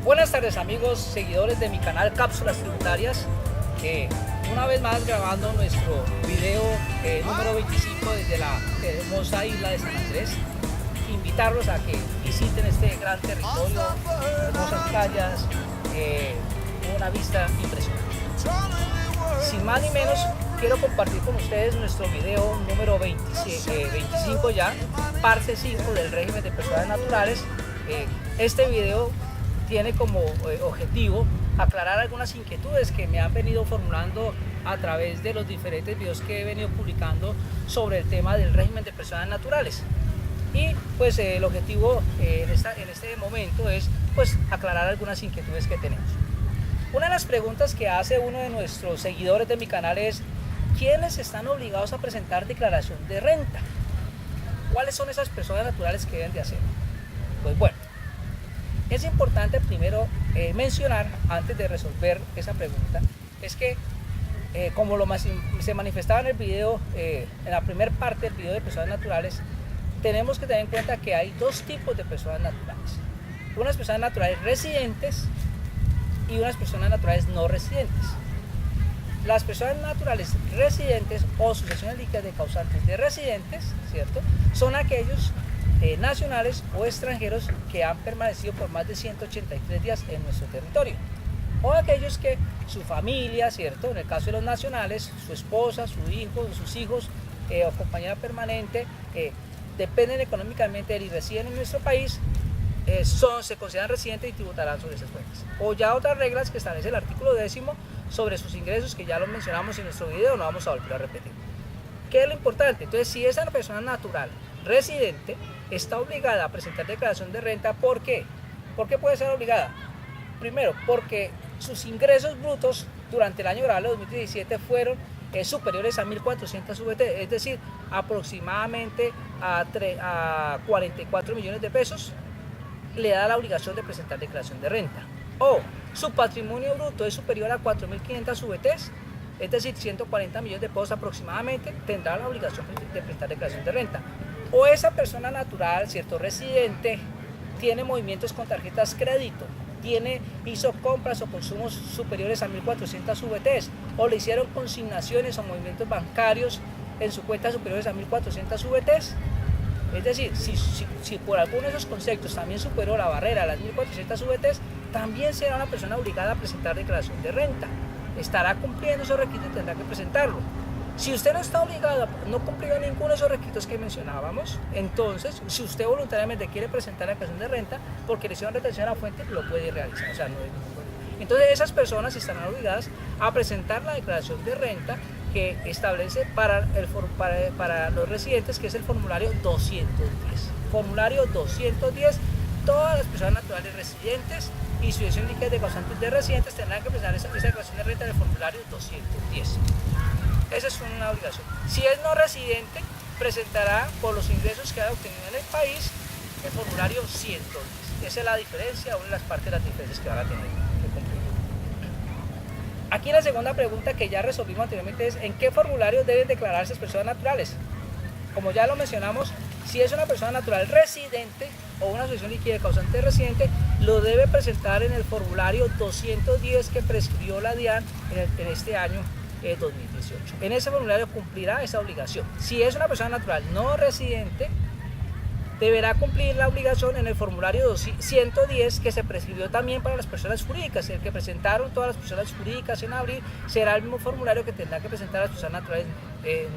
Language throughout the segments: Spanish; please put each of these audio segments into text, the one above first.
Buenas tardes amigos, seguidores de mi canal Cápsulas Tributarias. Una vez más grabando nuestro video número 25 desde la hermosa isla de San Andrés. Invitarlos a que visiten este gran territorio, hermosas playas, una vista impresionante. Sin más ni menos, quiero compartir con ustedes nuestro video número 25 ya, parte 5 del régimen de personas naturales. Este video tiene como objetivo aclarar algunas inquietudes que me han venido formulando a través de los diferentes videos que he venido publicando sobre el tema del régimen de personas naturales. Y pues el objetivo en este momento es pues aclarar algunas inquietudes que tenemos. Una de las preguntas que hace uno de nuestros seguidores de mi canal es: ¿quiénes están obligados a presentar declaración de renta? ¿Cuáles son esas personas naturales que deben de hacer? Pues bueno, es importante primero mencionar, antes de resolver esa pregunta, es que como se manifestaba en el video, en la primera parte del video de personas naturales, tenemos que tener en cuenta que hay dos tipos de personas naturales: unas personas naturales residentes y unas personas naturales no residentes. Las personas naturales residentes o sucesiones líquidas de causantes de residentes, ¿cierto?, son aquellos nacionales o extranjeros que han permanecido por más de 183 días en nuestro territorio, o aquellos que su familia, ¿cierto?, en el caso de los nacionales, su esposa, su hijo, sus hijos o compañera permanente, dependen económicamente de él y residen en nuestro país, se consideran residentes y tributarán sobre esas cuentas. O ya otras reglas que establece el artículo 10 sobre sus ingresos, que ya lo mencionamos en nuestro video, no vamos a volver a repetir. ¿Qué es lo importante? Entonces, si esa persona natural residente está obligada a presentar declaración de renta, ¿por qué? ¿Por qué puede ser obligada? Primero, porque sus ingresos brutos durante el año grabable 2017 fueron superiores a 1.400 VT, es decir, aproximadamente a 44 millones de pesos, le da la obligación de presentar declaración de renta. O su patrimonio bruto es superior a 4.500 VTs, es decir, 140 millones de pesos aproximadamente, tendrá la obligación de presentar declaración de renta. O esa persona natural, cierto, residente, tiene movimientos con tarjetas crédito, hizo compras o consumos superiores a 1.400 VTs, o le hicieron consignaciones o movimientos bancarios en su cuenta superiores a 1.400 VTs. Es decir, si por alguno de esos conceptos también superó la barrera de las 1.400 VTs, también será una persona obligada a presentar declaración de renta. Estará cumpliendo esos requisitos y tendrá que presentarlo. Si usted no está obligado, no cumplió ninguno de esos requisitos que mencionábamos, entonces, si usted voluntariamente quiere presentar la declaración de renta porque le hicieron retención a la fuente, lo puede realizar. O sea, no hay ningún problema. Entonces, esas personas estarán obligadas a presentar la declaración de renta que establece para los residentes, que es el formulario 210. Formulario 210, todas las personas naturales residentes y sucesiones líquidas de causantes de residentes tendrán que presentar esa declaración de renta en el formulario 210. Esa es una obligación. Si es no residente, presentará por los ingresos que ha obtenido en el país el formulario 110. Esa es la diferencia, una de las partes de las diferencias que van a tener que cumplir. Aquí la segunda pregunta que ya resolvimos anteriormente es: ¿en qué formulario deben declararse las personas naturales? Como ya lo mencionamos, si es una persona natural residente o una asociación líquida de causante residente, lo debe presentar en el formulario 210 que prescribió la DIAN en este año 2018. En ese formulario cumplirá esa obligación. Si es una persona natural no residente, deberá cumplir la obligación en el formulario 110 que se prescribió también para las personas jurídicas. El que presentaron todas las personas jurídicas en abril será el mismo formulario que tendrá que presentar las personas naturales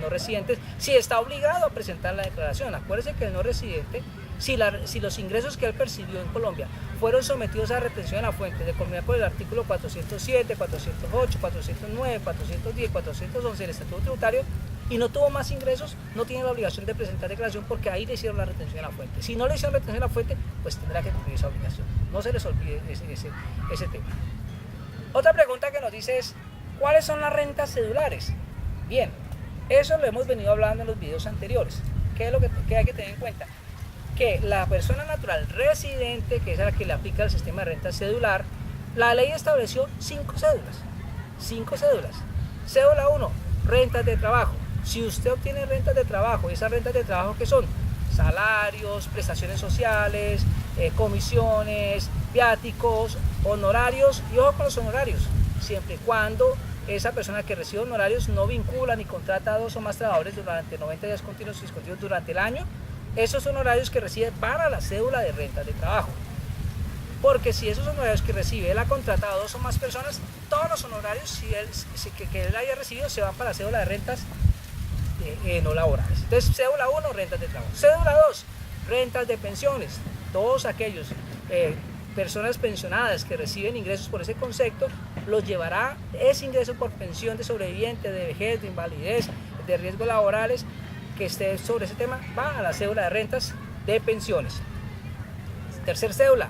no residentes, si está obligado a presentar la declaración. Acuérdense que el no residente, si los ingresos que él percibió en Colombia fueron sometidos a retención a la fuente de conformidad por el artículo 407, 408, 409, 410, 411 del Estatuto Tributario, y no tuvo más ingresos, no tiene la obligación de presentar declaración porque ahí le hicieron la retención a la fuente. Si no le hicieron retención a la fuente, pues tendrá que cumplir esa obligación. No se les olvide ese tema. Otra pregunta que nos dice es: ¿cuáles son las rentas cedulares? Bien, eso lo hemos venido hablando en los videos anteriores. ¿Qué es lo que hay que tener en cuenta? Que la persona natural residente, que es a la que le aplica el sistema de renta cedular, la ley estableció 5 cédulas. 5 cédulas. Cédula 1, rentas de trabajo. Si usted obtiene rentas de trabajo, esas rentas de trabajo que son salarios, prestaciones sociales, comisiones, viáticos, honorarios, y ojo con los honorarios, siempre y cuando esa persona que recibe honorarios no vincula ni contrata a 2 o más trabajadores durante 90 días continuos y discontinuos durante el año. Esos honorarios que recibe van a la cédula de rentas de trabajo. Porque si esos honorarios que recibe él ha contratado a 2 o más personas, todos los honorarios que él haya recibido se van para la cédula de rentas no laborales. Entonces, cédula 1, rentas de trabajo. Cédula 2, rentas de pensiones. Todos aquellos personas pensionadas que reciben ingresos por ese concepto, los llevará ese ingreso por pensión de sobreviviente, de vejez, de invalidez, de riesgos laborales, que esté sobre ese tema, va a la cédula de rentas de pensiones. Tercer cédula,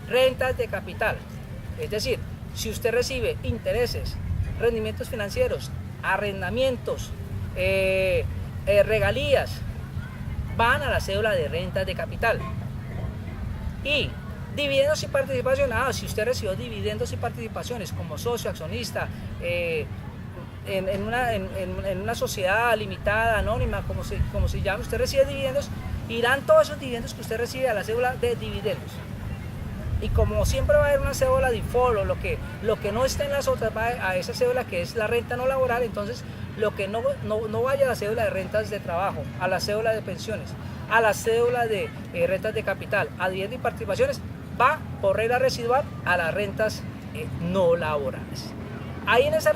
rentas de capital. Es decir, si usted recibe intereses, rendimientos financieros, arrendamientos, regalías, van a la cédula de rentas de capital. Y dividendos y participación, si usted recibió dividendos y participaciones como socio, accionista, en una sociedad limitada, anónima, como se llama, usted recibe dividendos, irán todos esos dividendos que usted recibe a la cédula de dividendos. Y como siempre va a haber una cédula default, o lo que no está en las otras va a esa cédula que es la renta no laboral, entonces lo que no vaya a la cédula de rentas de trabajo, a la cédula de pensiones, a la cédula de rentas de capital, a dividendos y participaciones, va por regla residual a las rentas no laborales. Ahí en esas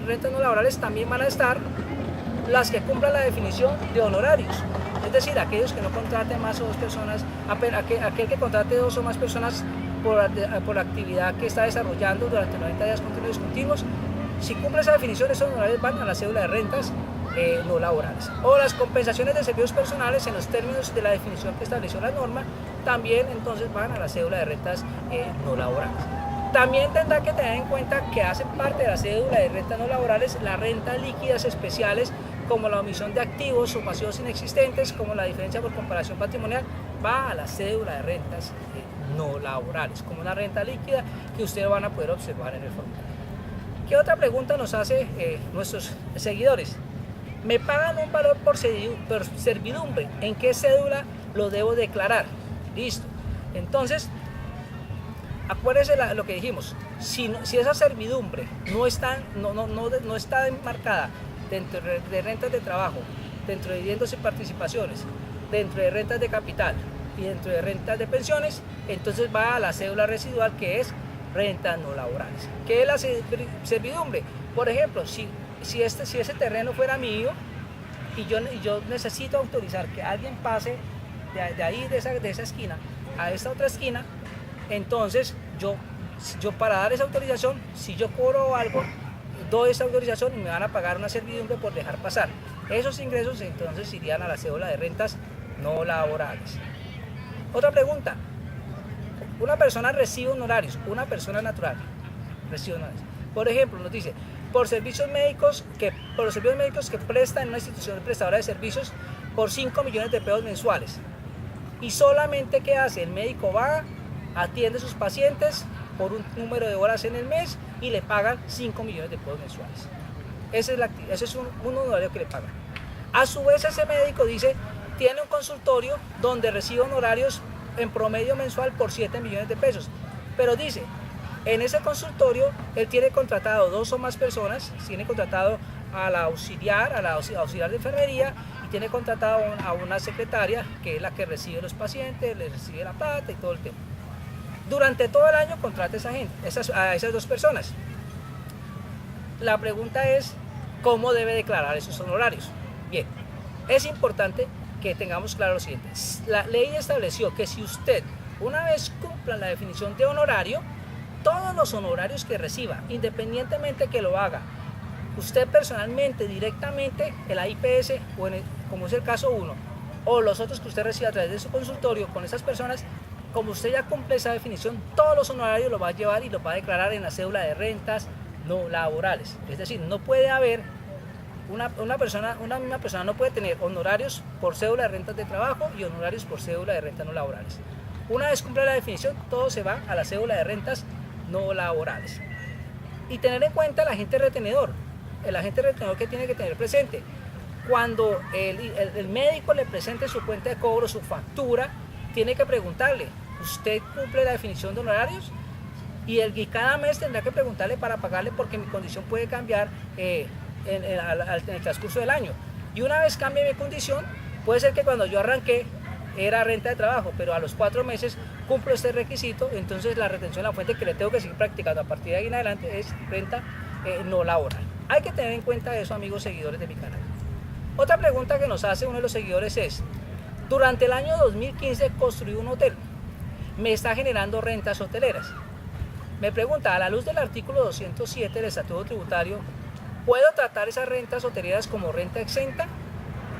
rentas no laborales también van a estar las que cumplan la definición de honorarios. Es decir, aquellos que no contraten más o 2 personas, aquel que contrate 2 o más personas por la actividad que está desarrollando durante 90 días continuos, si cumple esa definición, esos honorarios van a la cédula de rentas no laborales. O las compensaciones de servicios personales en los términos de la definición que estableció la norma, también entonces van a la cédula de rentas no laborales. También tendrá que tener en cuenta que hacen parte de la cédula de rentas no laborales las rentas líquidas especiales, como la omisión de activos o pasivos inexistentes, como la diferencia por comparación patrimonial, va a la cédula de rentas no laborales, como una renta líquida que ustedes van a poder observar en el formulario. ¿Qué otra pregunta nos hace nuestros seguidores? Me pagan un valor por servidumbre, ¿en qué cédula lo debo declarar? Listo. Entonces, acuérdense lo que dijimos, si esa servidumbre no está enmarcada dentro de rentas de trabajo, dentro de dividendos y participaciones, dentro de rentas de capital y dentro de rentas de pensiones, entonces va a la cédula residual, que es rentas no laborales. ¿Qué es la servidumbre? Por ejemplo, si ese terreno fuera mío y yo necesito autorizar que alguien pase de ahí, de esa esquina a esta otra esquina, entonces yo para dar esa autorización, si yo cobro algo, doy esa autorización y me van a pagar una servidumbre por dejar pasar. Esos ingresos entonces irían a la cédula de rentas no laborales. Otra pregunta. Una persona recibe honorarios, una persona natural recibe honorarios. Por ejemplo, nos dice, por los servicios médicos que presta en una institución prestadora de servicios por 5 millones de pesos mensuales. Y solamente, ¿qué hace? El médico va, atiende a sus pacientes por un número de horas en el mes y le pagan 5 millones de pesos mensuales. Ese es un honorario que le pagan. A su vez, ese médico dice, tiene un consultorio donde recibe honorarios en promedio mensual por 7 millones de pesos. Pero dice, en ese consultorio él tiene contratado 2 o más personas, tiene contratado a la auxiliar de enfermería, y tiene contratado a una secretaria que es la que recibe los pacientes, le recibe la plata y todo el tema. Durante todo el año contrata a esas 2 personas. La pregunta es, ¿cómo debe declarar esos honorarios? Bien, es importante que tengamos claro lo siguiente. La ley estableció que si usted, una vez cumpla la definición de honorario, todos los honorarios que reciba, independientemente que lo haga usted personalmente, directamente, el AIPS, o como es el caso 1, o los otros que usted reciba a través de su consultorio con esas personas, como usted ya cumple esa definición, todos los honorarios los va a llevar y los va a declarar en la cédula de rentas no laborales. Es decir, no puede haber una misma persona no puede tener honorarios por cédula de rentas de trabajo y honorarios por cédula de rentas no laborales. Una vez cumple la definición, todo se va a la cédula de rentas no laborales. Y tener en cuenta el agente retenedor que tiene que tener presente. Cuando el médico le presente su cuenta de cobro, su factura, tiene que preguntarle, usted cumple la definición de honorarios y cada mes tendrá que preguntarle para pagarle porque mi condición puede cambiar en el transcurso del año. Y una vez cambie mi condición, puede ser que cuando yo arranqué era renta de trabajo, pero a los 4 meses cumplo este requisito, entonces la retención de la fuente que le tengo que seguir practicando a partir de ahí en adelante es renta no laboral. Hay que tener en cuenta eso, amigos seguidores de mi canal. Otra pregunta que nos hace uno de los seguidores es: durante el año 2015 construí un hotel, me está generando rentas hoteleras. Me pregunta, a la luz del artículo 207 del Estatuto Tributario, ¿puedo tratar esas rentas hoteleras como renta exenta?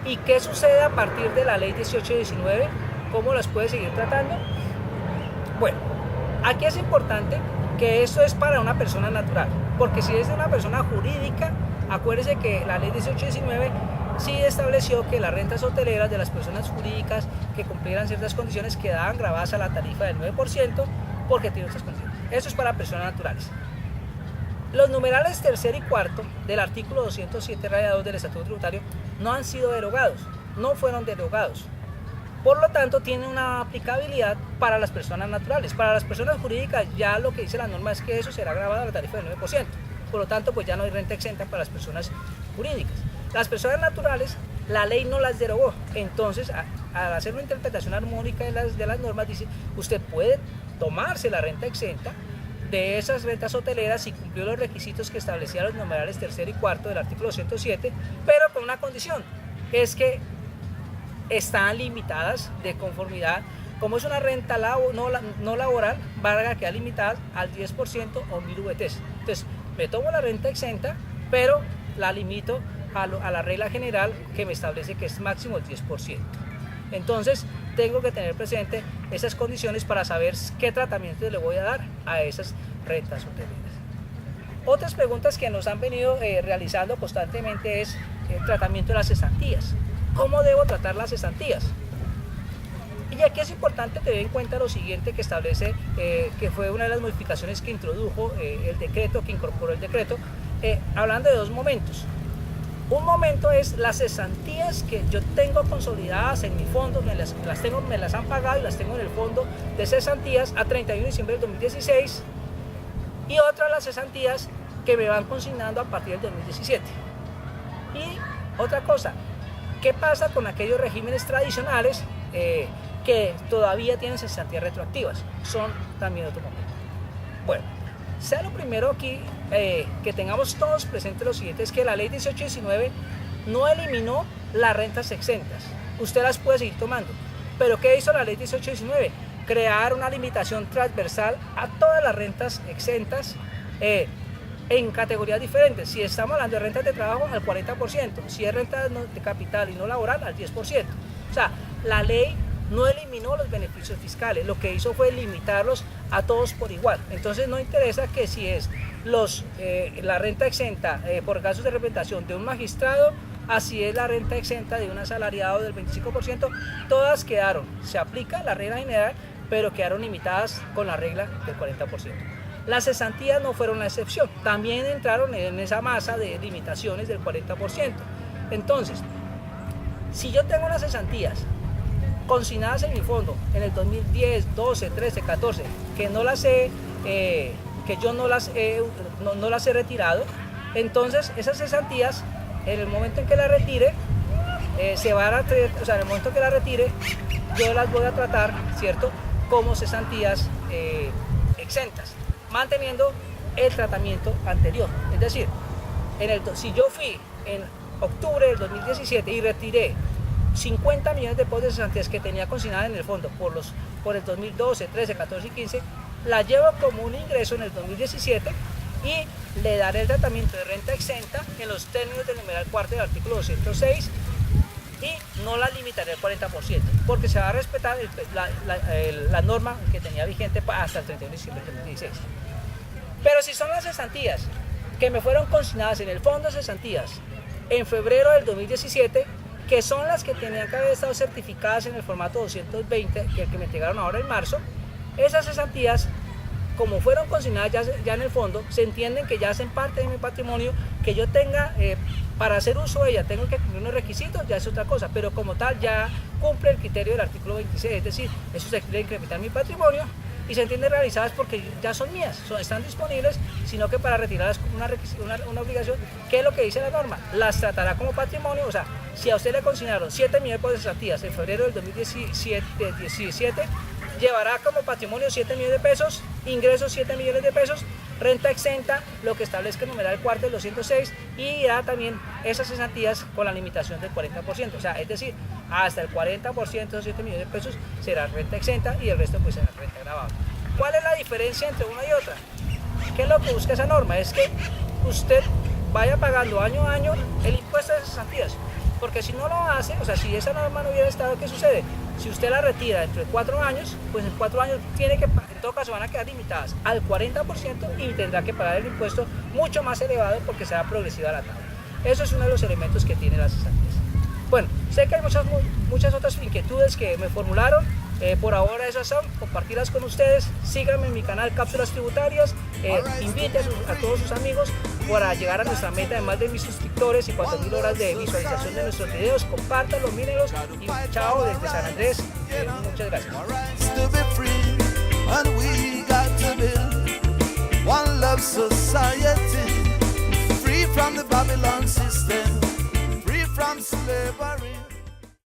¿Y qué sucede a partir de la ley 1819? ¿Cómo las puede seguir tratando? Bueno, aquí es importante que esto es para una persona natural, porque si es de una persona jurídica, acuérdese que la ley 1819 sí estableció que las rentas hoteleras de las personas jurídicas que cumplieran ciertas condiciones quedaban grabadas a la tarifa del 9% porque tiene otras condiciones. Eso es para personas naturales. Los numerales tercero y cuarto del artículo 207 raya 2 del Estatuto Tributario no han sido derogados, no fueron derogados. Por lo tanto, tienen una aplicabilidad para las personas naturales. Para las personas jurídicas ya lo que dice la norma es que eso será grabado a la tarifa del 9%. Por lo tanto, pues ya no hay renta exenta para las personas jurídicas. Las personas naturales, la ley no las derogó. Entonces, al hacer una interpretación armónica de las normas, dice, usted puede tomarse la renta exenta de esas rentas hoteleras si cumplió los requisitos que establecían los numerales tercero y cuarto del artículo 207, pero con una condición, es que están limitadas de conformidad. Como es una renta no laboral, van a quedar limitadas al 10% o 1000 VTs. Entonces, me tomo la renta exenta, pero la limito a la regla general que me establece que es máximo el 10%. Entonces, tengo que tener presente esas condiciones para saber qué tratamiento le voy a dar a esas rentas hoteleras. Otras preguntas que nos han venido realizando constantemente es el tratamiento de las cesantías. ¿Cómo debo tratar las cesantías? Y aquí es importante tener en cuenta lo siguiente que establece, que fue una de las modificaciones que introdujo el decreto, que incorporó el decreto, hablando de dos momentos. Un momento es las cesantías que yo tengo consolidadas en mi fondo, me las han pagado y las tengo en el fondo de cesantías a 31 de diciembre del 2016, y otra las cesantías que me van consignando a partir del 2017. Y otra cosa, ¿qué pasa con aquellos regímenes tradicionales que todavía tienen cesantías retroactivas? Son también otro momento. Bueno, sea lo primero aquí que tengamos todos presentes lo siguiente, es que la ley 1819 no eliminó las rentas exentas, usted las puede seguir tomando, pero ¿qué hizo la ley 1819? Crear una limitación transversal a todas las rentas exentas en categorías diferentes. Si estamos hablando de rentas de trabajo, al 40%, si es renta de capital y no laboral, al 10%. O sea, la ley no eliminó los beneficios fiscales, lo que hizo fue limitarlos a todos por igual. Entonces no interesa que si es la renta exenta por gastos de representación de un magistrado, así es la renta exenta de un asalariado del 25%, todas quedaron, se aplica la regla general, pero quedaron limitadas con la regla del 40%. Las cesantías no fueron la excepción, también entraron en esa masa de limitaciones del 40%. Entonces, si yo tengo unas cesantías consignadas en mi fondo en el 2010, 12, 13, 14, que no las he, que yo no las he retirado, entonces esas cesantías, en el momento en que las retire, en el momento que las retire, yo las voy a tratar, ¿cierto?, como cesantías exentas, manteniendo el tratamiento anterior. Es decir, si yo fui en octubre del 2017 y retiré 50 millones de pesos de cesantías que tenía consignadas en el fondo por el 2012, 13, 14 y 15, la llevo como un ingreso en el 2017 y le daré el tratamiento de renta exenta en los términos del numeral cuarto del artículo 206 y no la limitaré al 40%, porque se va a respetar la norma que tenía vigente hasta el 31 de diciembre del 2016. Pero si son las cesantías que me fueron consignadas en el fondo de cesantías en febrero del 2017, que son las que tenían que haber estado certificadas en el formato 220, que me entregaron ahora en marzo, esas cesantías como fueron consignadas ya en el fondo, se entienden que ya hacen parte de mi patrimonio, que yo tenga, para hacer uso de ella, tengo que cumplir unos requisitos, ya es otra cosa, pero como tal ya cumple el criterio del artículo 26, es decir, eso se quiere incrementar mi patrimonio y se entienden realizadas porque ya son mías, están disponibles, sino que para retirarlas como una obligación, ¿qué es lo que dice la norma? Las tratará como patrimonio, o sea, si a usted le consignaron 7 millones de cesantías en febrero del 2017, llevará como patrimonio 7 millones de pesos, ingresos 7 millones de pesos, renta exenta, lo que establezca el numeral cuarto del 206, y ya también esas cesantías con la limitación del 40%, o sea, es decir, hasta el 40% de esos 7 millones de pesos será renta exenta y el resto pues será renta gravable. ¿Cuál es la diferencia entre una y otra? ¿Qué es lo que busca esa norma? Es que usted vaya pagando año a año el impuesto de esas cesantías, porque si no lo hace, o sea, si esa norma no hubiera estado, ¿qué sucede? Si usted la retira dentro de 4 años, pues en 4 años tiene que, en todo caso van a quedar limitadas al 40% y tendrá que pagar el impuesto mucho más elevado porque será progresiva la tabla. Eso es uno de los elementos que tiene las cesantías. Bueno, sé que hay muchas otras inquietudes que me formularon. Por ahora esas son, compartirlas con ustedes. Síganme en mi canal Cápsulas Tributarias, invite a todos sus amigos para llegar a nuestra meta de más de 1000 suscriptores y 4000 horas de visualización de nuestros videos. Compártanlos, mírenlos y chao desde San Andrés. Muchas gracias. Free from the Babylon system, free from slavery.